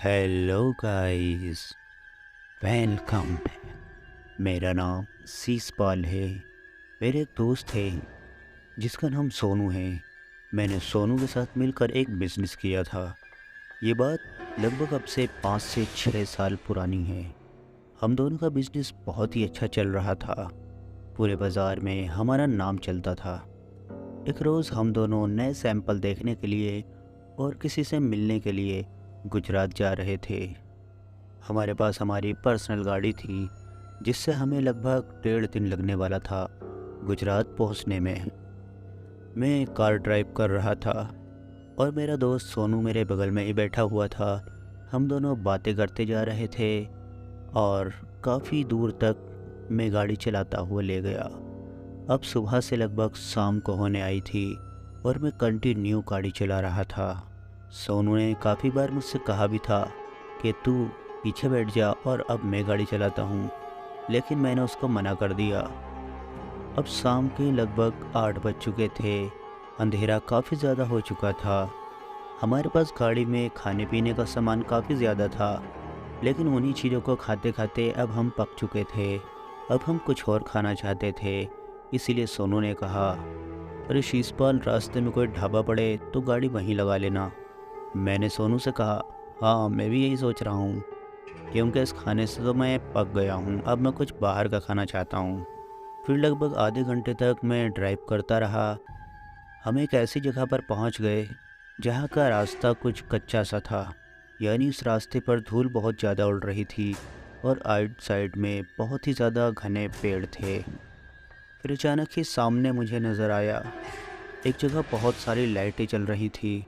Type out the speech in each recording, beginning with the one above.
Hello guys, welcome. मेरा नाम शीशपाल है। मेरे एक दोस्त है जिसका नाम सोनू है। मैंने सोनू के साथ मिलकर एक बिज़नेस किया था। ये बात लगभग अब से 5 से 6 साल पुरानी है। हम दोनों का बिज़नेस बहुत ही अच्छा चल रहा था। पूरे बाज़ार में हमारा नाम चलता था। एक रोज़ हम दोनों नए सैंपल देखने के लिए और किसी से मिलने के लिए गुजरात जा रहे थे। हमारे पास हमारी पर्सनल गाड़ी थी जिससे हमें लगभग 1.5 दिन लगने वाला था गुजरात पहुंचने में। मैं कार ड्राइव कर रहा था और मेरा दोस्त सोनू मेरे बगल में ही बैठा हुआ था। हम दोनों बातें करते जा रहे थे और काफ़ी दूर तक मैं गाड़ी चलाता हुआ ले गया। अब सुबह से लगभग शाम को होने आई थी और मैं कंटिन्यू गाड़ी चला रहा था। सोनू ने काफ़ी बार मुझसे कहा भी था कि तू पीछे बैठ जा और अब मैं गाड़ी चलाता हूँ, लेकिन मैंने उसको मना कर दिया। अब शाम के लगभग 8 बज चुके थे। अंधेरा काफ़ी ज़्यादा हो चुका था। हमारे पास गाड़ी में खाने पीने का सामान काफ़ी ज़्यादा था, लेकिन उन्हीं चीज़ों को खाते खाते अब हम पक चुके थे। अब हम कुछ और खाना चाहते थे। इसीलिए सोनू ने कहा, अरे शीशपाल, रास्ते में कोई ढाबा पड़े तो गाड़ी वहीं लगा लेना। मैंने सोनू से कहा, हाँ मैं भी यही सोच रहा हूँ, क्योंकि इस खाने से तो मैं पक गया हूँ। अब मैं कुछ बाहर का खाना चाहता हूँ। फिर लगभग आधे घंटे तक मैं ड्राइव करता रहा। हम एक ऐसी जगह पर पहुँच गए जहाँ का रास्ता कुछ कच्चा सा था, यानी इस रास्ते पर धूल बहुत ज़्यादा उड़ रही थी और आइट साइड में बहुत ही ज़्यादा घने पेड़ थे। फिर अचानक ही सामने मुझे नज़र आया, एक जगह बहुत सारी लाइटें चल रही थी।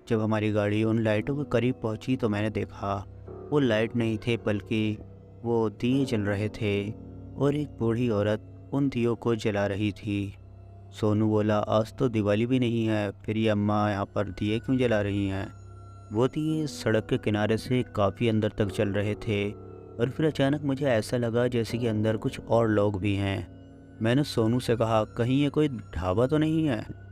जब हमारी गाड़ी उन लाइटों के करीब पहुंची तो मैंने देखा वो लाइट नहीं थे, बल्कि वो दिए जल रहे थे और एक बूढ़ी औरत उन दियों को जला रही थी। सोनू बोला, आज तो दिवाली भी नहीं है, फिर ये अम्मा यहाँ पर दिए क्यों जला रही हैं? वो दिए सड़क के किनारे से काफ़ी अंदर तक चल रहे थे और फिर अचानक मुझे ऐसा लगा जैसे कि अंदर कुछ और लोग भी हैं। मैंने सोनू से कहा, कहीं ये कोई ढाबा तो नहीं है?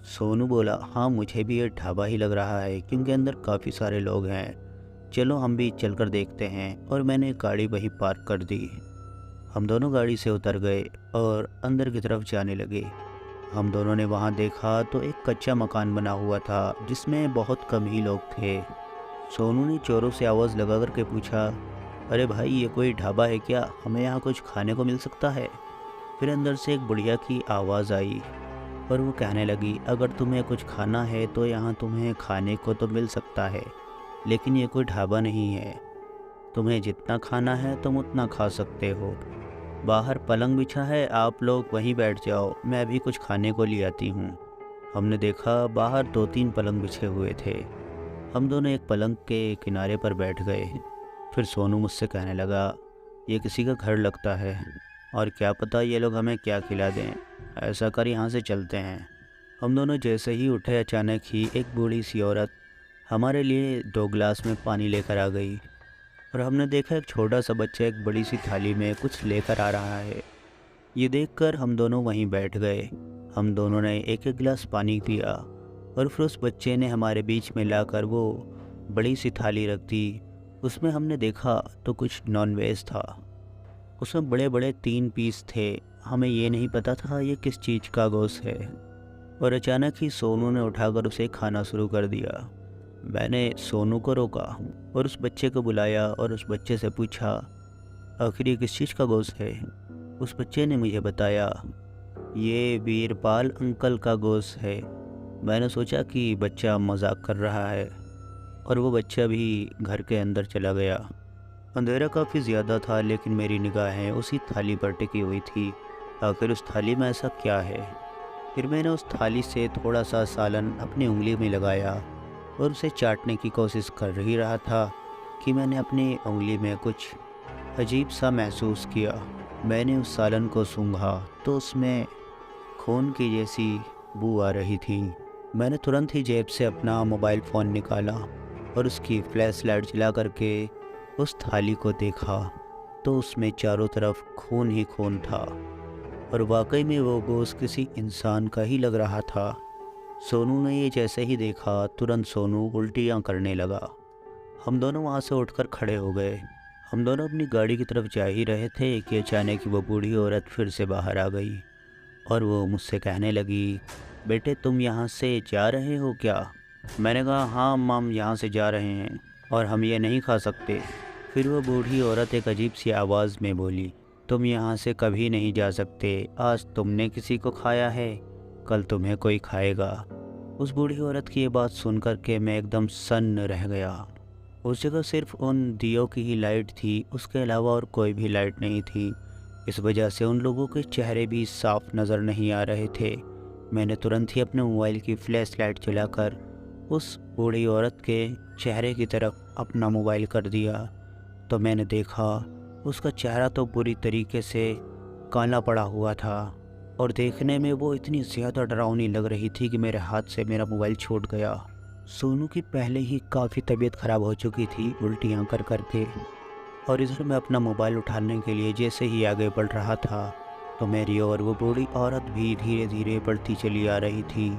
सोनू बोला, हाँ मुझे भी ये ढाबा ही लग रहा है, क्योंकि अंदर काफ़ी सारे लोग हैं। चलो हम भी चलकर देखते हैं। और मैंने गाड़ी वहीं पार्क कर दी। हम दोनों गाड़ी से उतर गए और अंदर की तरफ जाने लगे। हम दोनों ने वहाँ देखा तो एक कच्चा मकान बना हुआ था जिसमें बहुत कम ही लोग थे। सोनू ने चोरों से आवाज़ लगा करके पूछा, अरे भाई, ये कोई ढाबा है क्या? हमें यहाँ कुछ खाने को मिल सकता है? फिर अंदर से एक बुढ़िया की आवाज़ आई और वो कहने लगी, अगर तुम्हें कुछ खाना है तो यहाँ तुम्हें खाने को तो मिल सकता है, लेकिन ये कोई ढाबा नहीं है। तुम्हें जितना खाना है तुम उतना खा सकते हो। बाहर पलंग बिछा है, आप लोग वहीं बैठ जाओ, मैं अभी कुछ खाने को ले आती हूँ। हमने देखा बाहर 2-3 पलंग बिछे हुए थे। हम दोनों एक पलंग के किनारे पर बैठ गए। फिर सोनू मुझसे कहने लगा, ये किसी का घर लगता है और क्या पता ये लोग हमें क्या खिला दें। ऐसा कर यहाँ से चलते हैं। हम दोनों जैसे ही उठे, अचानक ही एक बूढ़ी सी औरत हमारे लिए 2 गिलास में पानी लेकर आ गई और हमने देखा एक छोटा सा बच्चा एक बड़ी सी थाली में कुछ लेकर आ रहा है। ये देखकर हम दोनों वहीं बैठ गए। हम दोनों ने एक एक गिलास पानी पिया और फिर उस बच्चे ने हमारे बीच में लाकर वो बड़ी सी थाली रख दी। उसमें हमने देखा तो कुछ नॉन वेज था। उसमें बड़े बड़े 3 पीस थे। हमें ये नहीं पता था ये किस चीज़ का गोश्त है। और अचानक ही सोनू ने उठाकर उसे खाना शुरू कर दिया। मैंने सोनू को रोका और उस बच्चे को बुलाया और उस बच्चे से पूछा, आखिर ये किस चीज़ का गोश्त है? उस बच्चे ने मुझे बताया, ये वीरपाल अंकल का गोश्त है। मैंने सोचा कि बच्चा मजाक कर रहा है और वो बच्चा भी घर के अंदर चला गया। अंधेरा काफ़ी ज़्यादा था, लेकिन मेरी निगाहें उसी थाली पर टिकी हुई थी। आखिर उस थाली में ऐसा क्या है? फिर मैंने उस थाली से थोड़ा सा सालन अपनी उंगली में लगाया और उसे चाटने की कोशिश कर ही रहा था कि मैंने अपनी उंगली में कुछ अजीब सा महसूस किया। मैंने उस सालन को सूंघा तो उसमें खून की जैसी बू आ रही थी। मैंने तुरंत ही जेब से अपना मोबाइल फ़ोन निकाला और उसकी फ्लैश लाइट जला करके उस थाली को देखा तो उसमें चारों तरफ खून ही खून था और वाकई में वो गोश्त किसी इंसान का ही लग रहा था। सोनू ने ये जैसे ही देखा, तुरंत सोनू उल्टियाँ करने लगा। हम दोनों वहाँ से उठकर खड़े हो गए। हम दोनों अपनी गाड़ी की तरफ जा ही रहे थे कि अचानक वो बूढ़ी औरत फिर से बाहर आ गई और वो मुझसे कहने लगी, बेटे तुम यहाँ से जा रहे हो क्या? मैंने कहा, हाँ अम्मा, हम यहाँ से जा रहे हैं और हम ये नहीं खा सकते। फिर वो बूढ़ी औरत एक अजीब सी आवाज़ में बोली, तुम यहाँ से कभी नहीं जा सकते। आज तुमने किसी को खाया है, कल तुम्हें कोई खाएगा। उस बूढ़ी औरत की ये बात सुन कर के मैं एकदम सन्न रह गया। उस जगह सिर्फ उन दियों की ही लाइट थी, उसके अलावा और कोई भी लाइट नहीं थी। इस वजह से उन लोगों के चेहरे भी साफ नज़र नहीं आ रहे थे। मैंने तुरंत ही अपने मोबाइल की फ्लैश लाइट जलाकर उस बूढ़ी औरत के चेहरे की तरफ अपना मोबाइल कर दिया, तो मैंने देखा उसका चेहरा तो बुरी तरीके से काला पड़ा हुआ था और देखने में वो इतनी ज़्यादा डरावनी लग रही थी कि मेरे हाथ से मेरा मोबाइल छूट गया। सोनू की पहले ही काफ़ी तबीयत ख़राब हो चुकी थी उल्टियाँ कर कर के, और इधर मैं अपना मोबाइल उठाने के लिए जैसे ही आगे बढ़ रहा था तो मेरी और वो बूढ़ी औरत भी धीरे धीरे बढ़ती चली आ रही थी।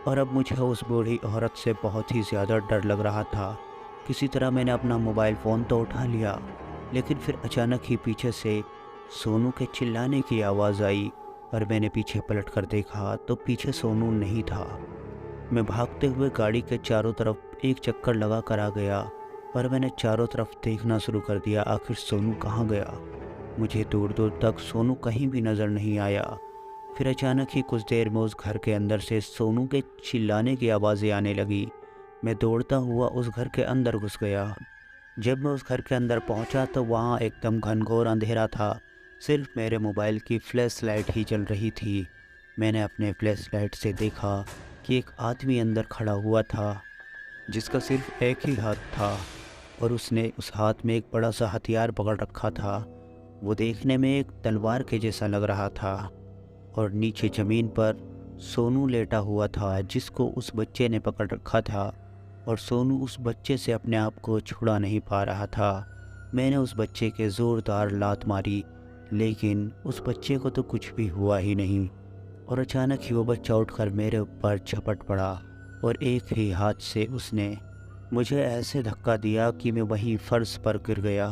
और अब मुझे उस बूढ़ी औरत से बहुत ही ज़्यादा डर लग रहा था। किसी तरह मैंने अपना मोबाइल फ़ोन तो उठा लिया, लेकिन फिर अचानक ही पीछे से सोनू के चिल्लाने की आवाज़ आई और मैंने पीछे पलट कर देखा तो पीछे सोनू नहीं था। मैं भागते हुए गाड़ी के चारों तरफ एक चक्कर लगा कर आ गया और मैंने चारों तरफ देखना शुरू कर दिया, आखिर सोनू कहाँ गया। मुझे दूर दूर तक सोनू कहीं भी नज़र नहीं आया। फिर अचानक ही कुछ देर में उस घर के अंदर से सोनू के चिल्लाने की आवाज़ें आने लगी। मैं दौड़ता हुआ उस घर के अंदर घुस गया। जब मैं उस घर के अंदर पहुंचा तो वहां एकदम घनघोर अंधेरा था, सिर्फ मेरे मोबाइल की फ्लैश लाइट ही जल रही थी। मैंने अपने फ्लैश लाइट से देखा कि एक आदमी अंदर खड़ा हुआ था जिसका सिर्फ एक ही हाथ था और उसने उस हाथ में एक बड़ा सा हथियार पकड़ रखा था। वो देखने में एक तलवार के जैसा लग रहा था और नीचे ज़मीन पर सोनू लेटा हुआ था जिसको उस बच्चे ने पकड़ रखा था और सोनू उस बच्चे से अपने आप को छुड़ा नहीं पा रहा था। मैंने उस बच्चे के ज़ोरदार लात मारी, लेकिन उस बच्चे को तो कुछ भी हुआ ही नहीं और अचानक ही वो बच्चा उठकर मेरे ऊपर झपट पड़ा और एक ही हाथ से उसने मुझे ऐसे धक्का दिया कि मैं वहीं फर्श पर गिर गया।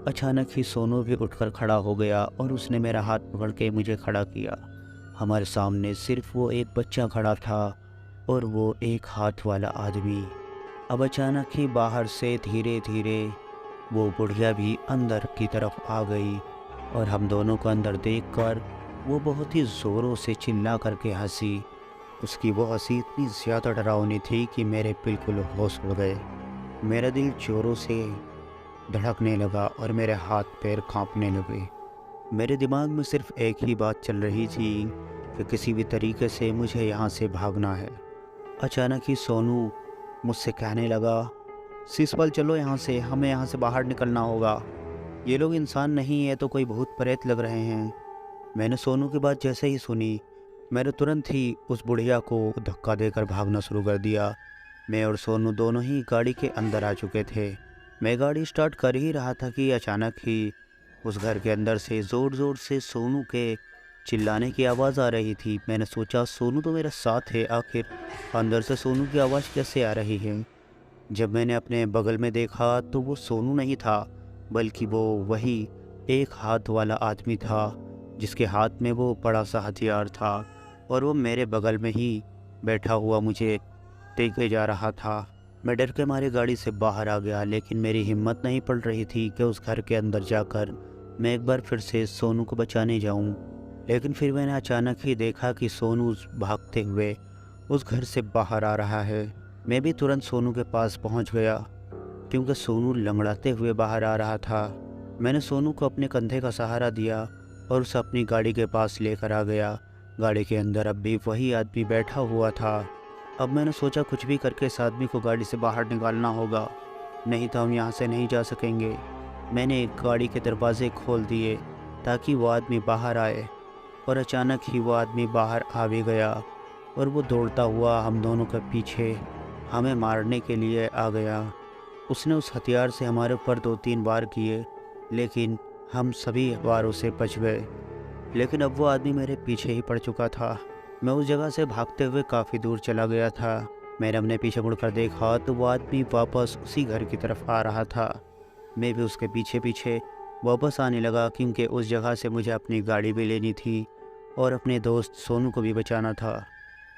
अचानक ही सोनू भी उठकर खड़ा हो गया और उसने मेरा हाथ पकड़ के मुझे खड़ा किया। हमारे सामने सिर्फ वो एक बच्चा खड़ा था और वो एक हाथ वाला आदमी। अब अचानक ही बाहर से धीरे धीरे वो बुढ़िया भी अंदर की तरफ आ गई और हम दोनों को अंदर देखकर वो बहुत ही ज़ोरों से चिल्ला करके हंसी। उसकी वो हंसी इतनी ज़्यादा डरावनी थी कि मेरे बिल्कुल होश उड़ गए। मेरा दिल जोरों से धड़कने लगा और मेरे हाथ पैर कांपने लगे। मेरे दिमाग में सिर्फ एक ही बात चल रही थी कि किसी भी तरीके से मुझे यहाँ से भागना है। अचानक ही सोनू मुझसे कहने लगा, शिशपाल चलो यहाँ से, हमें यहाँ से बाहर निकलना होगा। ये लोग इंसान नहीं है तो कोई भूत प्रेत लग रहे हैं। मैंने सोनू की बात जैसे ही सुनी, मैंने तुरंत ही उस बुढ़िया को धक्का देकर भागना शुरू कर दिया। मैं और सोनू दोनों ही गाड़ी के अंदर आ चुके थे। मैं गाड़ी स्टार्ट कर ही रहा था कि अचानक ही उस घर के अंदर से ज़ोर ज़ोर से सोनू के चिल्लाने की आवाज़ आ रही थी। मैंने सोचा सोनू तो मेरे साथ है, आखिर अंदर से सोनू की आवाज़ कैसे आ रही है। जब मैंने अपने बगल में देखा तो वो सोनू नहीं था, बल्कि वो वही एक हाथ वाला आदमी था जिसके हाथ में वो बड़ा सा हथियार था और वो मेरे बगल में ही बैठा हुआ मुझे देखे जा रहा था। मैं डर के मारे गाड़ी से बाहर आ गया, लेकिन मेरी हिम्मत नहीं पड़ रही थी कि उस घर के अंदर जाकर मैं एक बार फिर से सोनू को बचाने जाऊं। लेकिन फिर मैंने अचानक ही देखा कि सोनू भागते हुए उस घर से बाहर आ रहा है। मैं भी तुरंत सोनू के पास पहुंच गया क्योंकि सोनू लंगड़ाते हुए बाहर आ रहा था। मैंने सोनू को अपने कंधे का सहारा दिया और उसे अपनी गाड़ी के पास लेकर आ गया। गाड़ी के अंदर अब भी वही आदमी बैठा हुआ था। अब मैंने सोचा कुछ भी करके इस आदमी को गाड़ी से बाहर निकालना होगा, नहीं तो हम यहाँ से नहीं जा सकेंगे। मैंने गाड़ी के दरवाजे खोल दिए ताकि वो आदमी बाहर आए और अचानक ही वो आदमी बाहर आ भी गया और वो दौड़ता हुआ हम दोनों के पीछे हमें मारने के लिए आ गया। उसने उस हथियार से हमारे ऊपर 2-3 वार किए, लेकिन हम सभी वारों से बच गए। लेकिन अब वो आदमी मेरे पीछे ही पड़ चुका था। मैं उस जगह से भागते हुए काफ़ी दूर चला गया था। मैंने अपने पीछे मुड़कर देखा तो वो आदमी वापस उसी घर की तरफ आ रहा था। मैं भी उसके पीछे पीछे वापस आने लगा, क्योंकि उस जगह से मुझे अपनी गाड़ी भी लेनी थी और अपने दोस्त सोनू को भी बचाना था।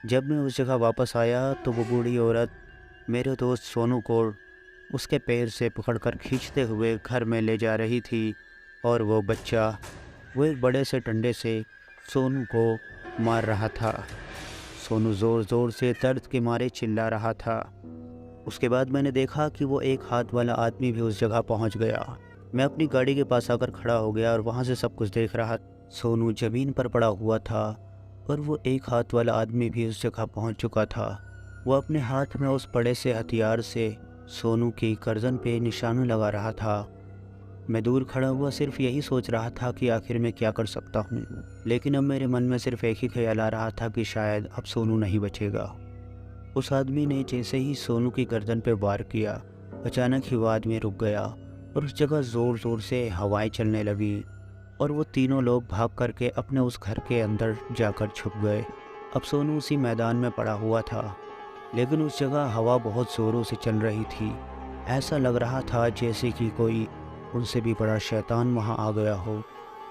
जब मैं उस जगह वापस आया तो वो बूढ़ी औरत मेरे दोस्त सोनू को उसके पैर से पकड़कर खींचते हुए घर में ले जा रही थी, और वो बच्चा वो एक बड़े से डंडे से सोनू को मार रहा था। सोनू ज़ोर ज़ोर से दर्द के मारे चिल्ला रहा था। उसके बाद मैंने देखा कि वो एक हाथ वाला आदमी भी उस जगह पहुंच गया। मैं अपनी गाड़ी के पास आकर खड़ा हो गया और वहां से सब कुछ देख रहा। सोनू ज़मीन पर पड़ा हुआ था और वो एक हाथ वाला आदमी भी उस जगह पहुंच चुका था। वो अपने हाथ में उस बड़े से हथियार से सोनू की गर्दन पे निशाना लगा रहा था। मैं दूर खड़ा हुआ सिर्फ यही सोच रहा था कि आखिर मैं क्या कर सकता हूँ, लेकिन अब मेरे मन में सिर्फ एक ही ख्याल आ रहा था कि शायद अब सोनू नहीं बचेगा। उस आदमी ने जैसे ही सोनू की गर्दन पे वार किया, अचानक ही वो आदमी रुक गया और उस जगह ज़ोर ज़ोर से हवाएं चलने लगी और वो तीनों लोग भाग करके अपने उस घर के अंदर जाकर छुप गए। अब सोनू उसी मैदान में पड़ा हुआ था, लेकिन उस जगह हवा बहुत ज़ोरों से चल रही थी। ऐसा लग रहा था जैसे कि कोई उनसे भी बड़ा शैतान वहाँ आ गया हो,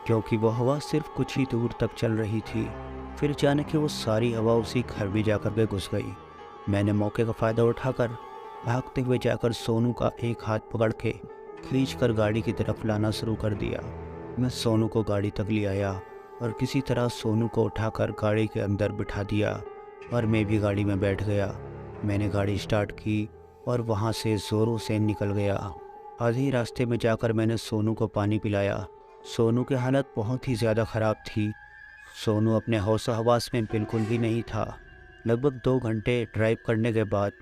क्योंकि वो हवा सिर्फ कुछ ही दूर तक चल रही थी। फिर अचानक ही वो सारी हवा उसी घर में जाकर के घुस गई। मैंने मौके का फ़ायदा उठाकर भागते हुए जाकर सोनू का एक हाथ पकड़ के खींचकर गाड़ी की तरफ लाना शुरू कर दिया। मैं सोनू को गाड़ी तक ले आया और किसी तरह सोनू को उठाकर गाड़ी के अंदर बिठा दिया और मैं भी गाड़ी में बैठ गया। मैंने गाड़ी स्टार्ट की और वहाँ से ज़ोरों से निकल गया। आधे रास्ते में जाकर मैंने सोनू को पानी पिलाया। सोनू की हालत बहुत ही ज़्यादा ख़राब थी। सोनू अपने होश हवास में बिल्कुल भी नहीं था। लगभग 2 घंटे ड्राइव करने के बाद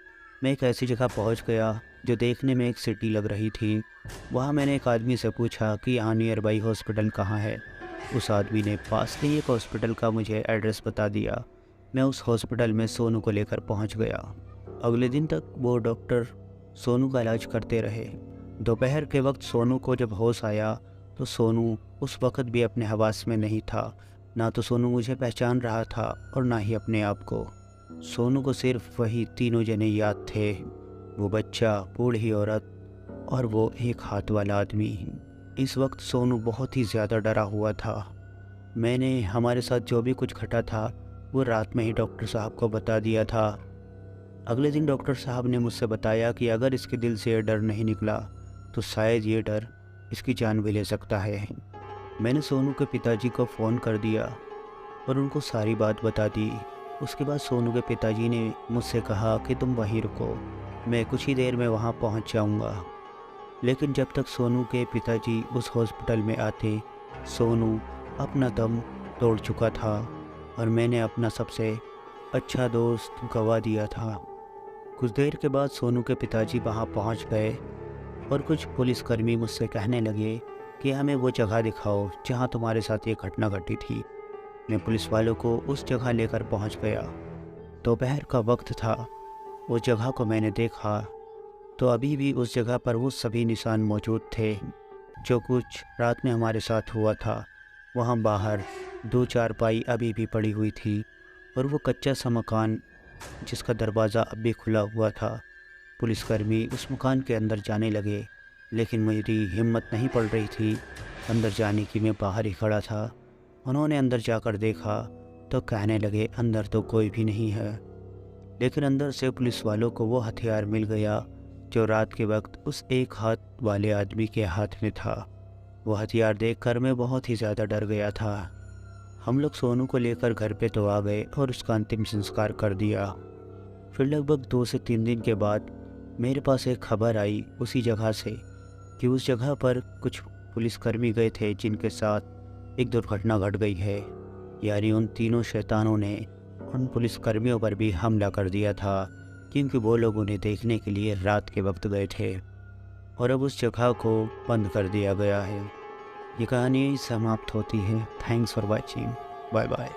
मैं एक ऐसी जगह पहुंच गया जो देखने में एक सिटी लग रही थी। वहां मैंने एक आदमी से पूछा कि यहाँ नियर बाई हॉस्पिटल कहाँ है। उस आदमी ने पास के एक हॉस्पिटल का मुझे एड्रेस बता दिया। मैं उस हॉस्पिटल में सोनू को लेकर पहुंच गया। अगले दिन तक वो डॉक्टर सोनू का इलाज करते रहे। दोपहर के वक्त सोनू को जब होश आया तो सोनू उस वक्त भी अपने हवास में नहीं था। ना तो सोनू मुझे पहचान रहा था और ना ही अपने आप को। सोनू को सिर्फ वही तीनों जने याद थे, वो बच्चा, बूढ़ी औरत और वो एक हाथ वाला आदमी। इस वक्त सोनू बहुत ही ज़्यादा डरा हुआ था। मैंने हमारे साथ जो भी कुछ घटा था वो रात में ही डॉक्टर साहब को बता दिया था। अगले दिन डॉक्टर साहब ने मुझसे बताया कि अगर इसके दिल से ये डर नहीं निकला तो शायद ये डर इसकी जान भी ले सकता है। मैंने सोनू के पिताजी को फ़ोन कर दिया और उनको सारी बात बता दी। उसके बाद सोनू के पिताजी ने मुझसे कहा कि तुम वहीं रुको, मैं कुछ ही देर में वहाँ पहुँच जाऊँगा। लेकिन जब तक सोनू के पिताजी उस हॉस्पिटल में आते, सोनू अपना दम तोड़ चुका था और मैंने अपना सबसे अच्छा दोस्त गंवा दिया था। कुछ देर के बाद सोनू के पिताजी वहाँ पहुँच गए और कुछ पुलिसकर्मी मुझसे कहने लगे कि हमें वो जगह दिखाओ जहाँ तुम्हारे साथ ये घटना घटी थी। मैं पुलिस वालों को उस जगह लेकर पहुँच गया। दोपहर का वक्त था। उस जगह को मैंने देखा तो अभी भी उस जगह पर वो सभी निशान मौजूद थे जो कुछ रात में हमारे साथ हुआ था। वहाँ बाहर 2 चारपाई अभी भी पड़ी हुई थी और वो कच्चा सा मकान जिसका दरवाज़ा अब भी खुला हुआ था। पुलिसकर्मी उस मकान के अंदर जाने लगे, लेकिन मेरी हिम्मत नहीं पड़ रही थी अंदर जाने की। मैं बाहर ही खड़ा था। उन्होंने अंदर जाकर देखा तो कहने लगे अंदर तो कोई भी नहीं है। लेकिन अंदर से पुलिस वालों को वो हथियार मिल गया जो रात के वक्त उस एक हाथ वाले आदमी के हाथ में था। वो हथियार देखकर मैं बहुत ही ज़्यादा डर गया था। हम लोग सोनू को लेकर घर पे तो आ गए और उसका अंतिम संस्कार कर दिया। फिर लगभग 2 से 3 दिन के बाद मेरे पास एक खबर आई उसी जगह से कि उस जगह पर कुछ पुलिसकर्मी गए थे जिनके साथ एक दुर्घटना घट गई है। यानी उन तीनों शैतानों ने उन पुलिसकर्मियों पर भी हमला कर दिया था, क्योंकि वो लोग उन्हें देखने के लिए रात के वक्त गए थे और अब उस जगह को बंद कर दिया गया है। ये कहानी समाप्त होती है। Thanks for watching. Bye bye.